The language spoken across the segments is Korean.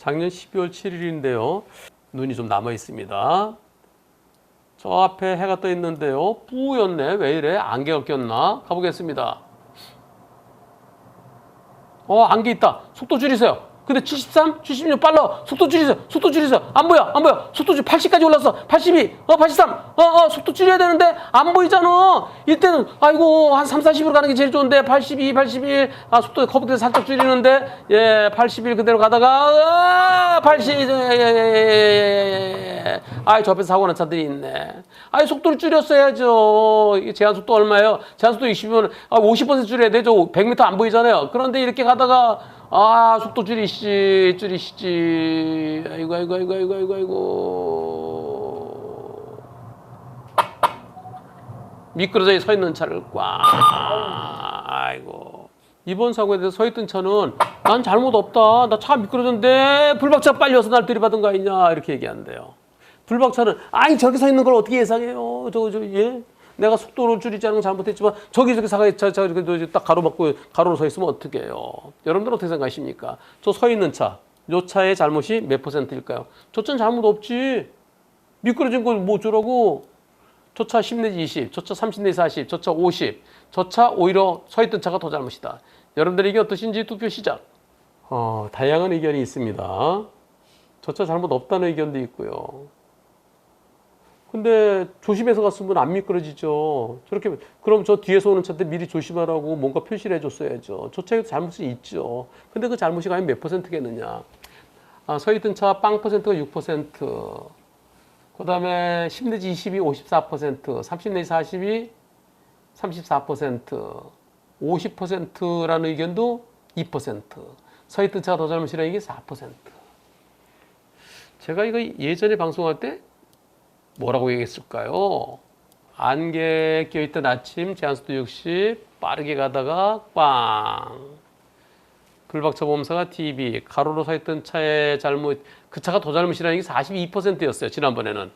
작년 12월 7일인데요. 눈이 좀 남아 있습니다. 저 앞에 해가 떠 있는데요. 뿌였네. 왜 이래? 안개가 꼈나? 가보겠습니다. 안개 있다. 속도 줄이세요. 근데 73, 76 빨라. 속도 줄이세요. 속도 줄이세요. 안 보여. 안 보여. 속도 줄 80까지 올랐어. 82, 83. 속도 줄여야 되는데 안 보이잖아. 이때는 아이고 한 3, 40으로 가는 게 제일 좋은데 82, 81. 속도 거북이 살짝 줄이는데 81 그대로 가다가 80. 저 앞에 사고 난 차들이 있네. 속도를 줄였어야죠. 이게 제한 속도 얼마예요? 제한 속도 60이면 50% 줄여야 되죠. 100m 안 보이잖아요. 그런데 이렇게 가다가 속도 줄이시지. 아이고. 미끄러져 서 있는 차를 아이고. 이번 사고에 대해서 서 있던 차는 난 잘못 없다. 나 차 미끄러졌는데 불박차가 빨리 와서 날 들이받은 거 아니냐. 이렇게 얘기한대요. 불박차는 저렇게 서 있는 걸 어떻게 예상해요? 예? 내가 속도를 줄이지 않은 건 잘못했지만 저기 딱 가로로 서 있으면 어떻게 해요? 여러분들 어떻게 생각하십니까? 저 서 있는 차, 요 차의 잘못이 몇 %일까요? 저 차는 잘못 없지. 미끄러진 걸 뭐 어쩌라고? 저 차 10 내지 20, 저 차 30 내지 40, 저 차 50, 저 차 오히려 서 있던 차가 더 잘못이다. 여러분들의 의견 어떠신지 투표 시작. 다양한 의견이 있습니다. 저 차 잘못 없다는 의견도 있고요. 근데 조심해서 갔으면 안 미끄러지죠. 저렇게 그럼 저 뒤에서 오는 차한테 미리 조심하라고 뭔가 표시를 해줬어야죠. 저 차에도 잘못이 있죠. 근데 그 잘못이 과연 몇 %겠느냐? 서 있던 차 빵 %가 6%, 그다음에 10 내지 20이 54%, 30 내지 40이 34%, 50%라는 의견도 2%. 서 있던 차가 더 잘못이라는 게 4%. 제가 이거 예전에 방송할 때 뭐라고 얘기했을까요? 안개 껴있던 아침, 제한속도 60, 빠르게 가다가 빵. 불박차 보험사가 DB, 가로로 서 있던 차의 잘못, 그 차가 더 잘못이라는 게 42%였어요, 지난번에는.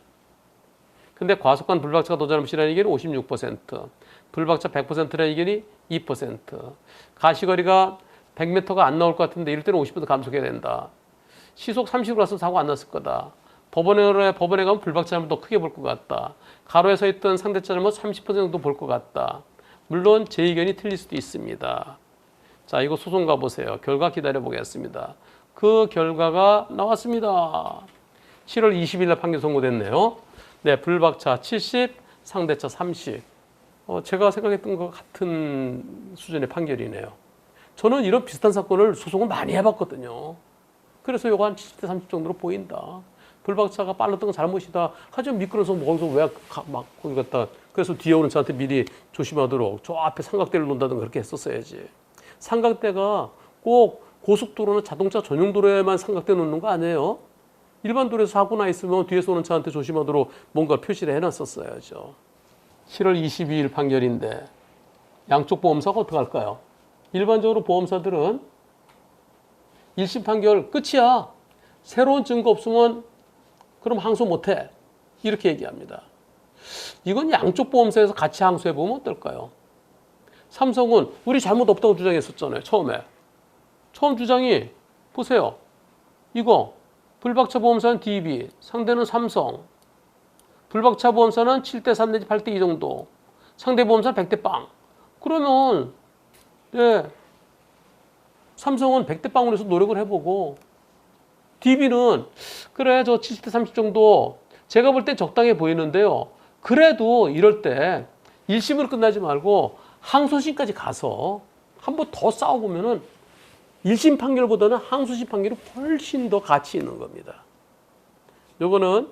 근데 과속한 불박차가 더 잘못이라는 의견이 56%, 불박차 100%라는 의견이 2%, 가시거리가 100m가 안 나올 것 같은데 이럴 때는 50% 감속해야 된다. 시속 30으로 가서 사고 안 났을 거다. 법원에 가면 불박차 잘못 더 크게 볼 것 같다. 가로에 서 있던 상대차 잘못 30% 정도 볼 것 같다. 물론 제 의견이 틀릴 수도 있습니다. 자, 이거 소송 가보세요. 결과 기다려 보겠습니다. 그 결과가 나왔습니다. 7월 20일 날 판결 선고됐네요. 네, 불박차 70, 상대차 30. 제가 생각했던 것 같은 수준의 판결이네요. 저는 이런 비슷한 사건을 소송을 많이 해봤거든요. 그래서 이거 한 70대 30 정도로 보인다. 불박차가 빨랐던 건 잘못이다. 하지만 미끄러서 거기서 왜 막 거기 갔다. 그래서 뒤에 오는 차한테 미리 조심하도록 저 앞에 삼각대를 놓는다든가 그렇게 했었어야지. 삼각대가 꼭 고속도로나 자동차 전용 도로에만 삼각대 놓는 거 아니에요? 일반 도로에서 사고 나 있으면 뒤에서 오는 차한테 조심하도록 뭔가 표시를 해놨었어야죠. 7월 22일 판결인데 양쪽 보험사가 어떻게 할까요? 일반적으로 보험사들은 1심 판결 끝이야. 새로운 증거 없으면 그럼 항소 못해. 이렇게 얘기합니다. 이건 양쪽 보험사에서 같이 항소해보면 어떨까요? 삼성은 우리 잘못 없다고 주장했었잖아요. 처음에. 처음 주장이 보세요. 이거 불박차 보험사는 DB, 상대는 삼성. 불박차 보험사는 7대 3 내지 8대 2 정도. 상대 보험사는 100대 빵. 그러면 삼성은 100대 빵으로 해서 노력을 해보고 DB는 그래 저 70대 30 정도 제가 볼 때 적당해 보이는데요. 그래도 이럴 때 1심으로 끝나지 말고 항소심까지 가서 한번 더 싸워보면은 1심 판결보다는 항소심 판결이 훨씬 더 가치 있는 겁니다. 요거는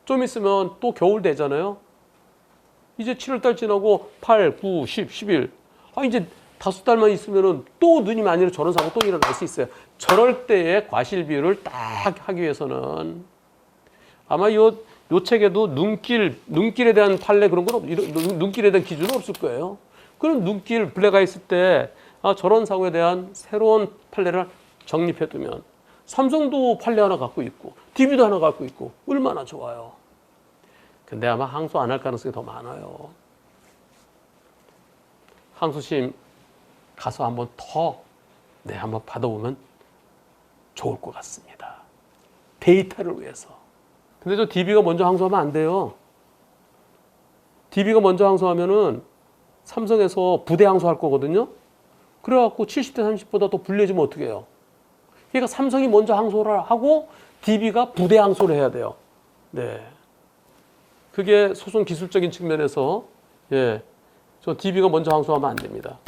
좀 있으면 또 겨울 되잖아요. 이제 7월달 지나고 8, 9, 10, 11. 이제 5달만 있으면은 또 눈이 많이 오면 저런 사고 또 일어날 수 있어요. 저럴 때의 과실 비율을 딱 하기 위해서는 아마 요 책에도 눈길에 대한 판례 그런 건 눈길에 대한 기준은 없을 거예요. 그럼 눈길 블랙가 있을 때 저런 사고에 대한 새로운 판례를 정립해두면 삼성도 판례 하나 갖고 있고 DB도 하나 갖고 있고 얼마나 좋아요. 근데 아마 항소 안 할 가능성이 더 많아요. 항소심 가서 한번 받아보면 좋을 것 같습니다. 데이터를 위해서. 근데 저 DB가 먼저 항소하면 안 돼요. DB가 먼저 항소하면은 삼성에서 부대 항소할 거거든요. 그래갖고 70대 30보다 더 불리해지면 어떻게 해요? 그러니까 삼성이 먼저 항소를 하고 DB가 부대 항소를 해야 돼요. 네. 그게 소송 기술적인 측면에서 예, 저 DB가 먼저 항소하면 안 됩니다.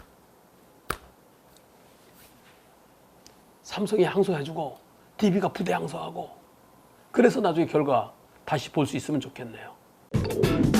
삼성이 항소해주고 DB가 부대 항소하고 그래서 나중에 결과 다시 볼 수 있으면 좋겠네요.